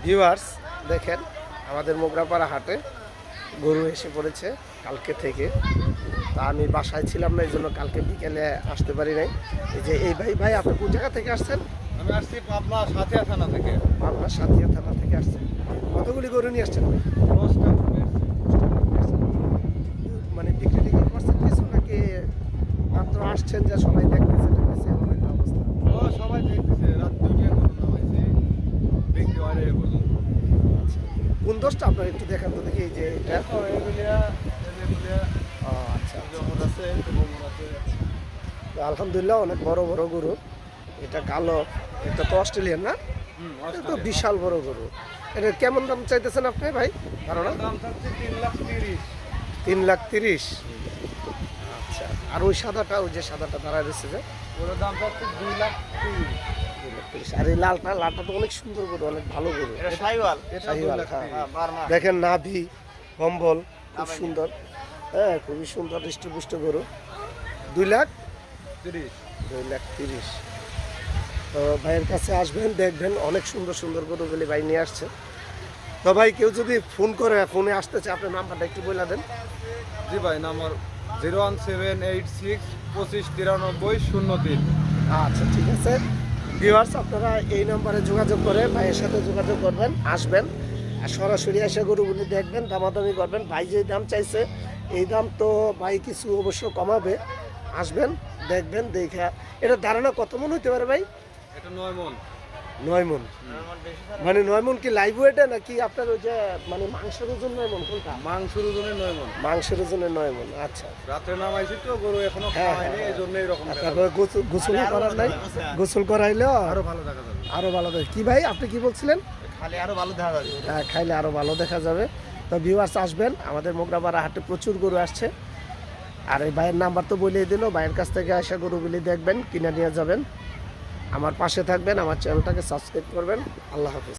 Viewers দেখেন আমাদের মোগরাপাড়া হাটে গরু এসে পড়েছে কালকে থেকে। তা আমি বাসায় ছিলাম না, এই জন্য কালকে বিকেলে আসতে পারি নাই। এই যে এই ভাই আপনি কোন জায়গা থেকে আসছেন? আমি আসছি পাবনা সাথিয়া থানা থেকে। আপনার সাথিয়া থানা থেকে আসছেন। কতগুলি গরু নিয়ে আসছেন ভাই? 10টা গরু এসছে। মানে বিক্রি টিক্রি করছেন কিছু নাকি মাত্র আসছেন যে সবাই দেখতেছে এমন একটা অবস্থা? সবাই দেখতেছে, রাত 2টায় গরু নামাইছে, বিক্রি হয় না এ পর্যন্ত। আচ্ছা, কোন দোষটা আপনার একটু দেখান তো দেখি। এই যে এটা দেখো এগুলিয়া ও আচ্ছা জমর আছে, গোমর আছে। তো আলহামদুলিল্লাহ অনেক বড় বড় গরু। এটা কালো, এটা তো অস্ট্রেলিয়ান না? এটা তো বিশাল বড় গরু। এটা কেমন দাম চাইতেছেন আপনি ভাই? ধারণা দাম থাকছে 3,30,000। 3,30,000। আচ্ছা, আর ওই সাদাটা, ওই যে সাদাটা দাঁড়ায় রয়েছে যে ওর দাম থাকছে 2,30,000। 3,30,000। আর এই লালটা তো অনেক সুন্দর গরু, অনেক ভালো গরু। এটা শাহিওয়াল। এটা শাহিওয়াল, 2,30,000। দেখেন নাভি কম্বল খুব সুন্দর। হ্যাঁ, খুবই সুন্দর হৃষ্টপুষ্ট গরু। 2,30,000। 2,30,000। তো ভাইয়ের কাছে আসবেন, দেখবেন অনেক সুন্দর সুন্দর গরুগুলি ভাই নিয়ে আসছে। তো ভাই কেউ যদি ফোন করে, ফোনে আসতে চায় আপনার নাম্বারটা একটু বলে দেন। জি ভাই, নাম্বার 01786 259303। আচ্ছা ঠিক আছে ভিউয়ার্স, আপনারা এই নাম্বারে যোগাযোগ করে ভাইয়ের সাথে যোগাযোগ করবেন, আসবেন আর সরাসরি এসে গরুগুলি দেখবেন, দামাদামি করবেন। ভাই যে দাম চাইছে এই দাম তো ভাই কিছু অবশ্য কমাবে। আসবেন, দেখবেন, দেখে এটা ধারণা কত মন হইতে পারে ভাই? এটা 9 মণ। 9 মন। মানে 9 মন কি লাইভ ওয়েটে নাকি আপনার ওই যে মানে মাংসের ওজন 9 মন কোনটা? মাংসের ওজনে 9 মণ। মাংসের ওজনে 9 মন। আচ্ছা, রাতে নামাইছি তো, গরু এখনো হ্যাঁ, খাওয়ায়নি, হ্যাঁ, এই জন্য এরকম। তারপরে গোসল করার নাই, গোসল করাইলেও আরো ভালো দেখা যাবে। আরো ভালো দেখে। কি ভাই আপনি কি বলছিলেন? খালি আরো ভালো দেখা যাবে। হ্যাঁ, খাইলে আরো ভালো দেখা যাবে। তো ভিউয়ার্স আসবেন, আমাদের মোগরাপাড়া হাটে প্রচুর গরু আসছে। আর এই ভাইয়ের নাম্বার তো বলেই দিল, ভাইয়ের কাছ থেকে আসা গরুগুলি দেখবেন, কিনে নিয়ে যাবেন। আমার পাশে থাকবেন, আমার চ্যানেলটাকে সাবস্ক্রাইব করবেন। আল্লাহ হাফেজ।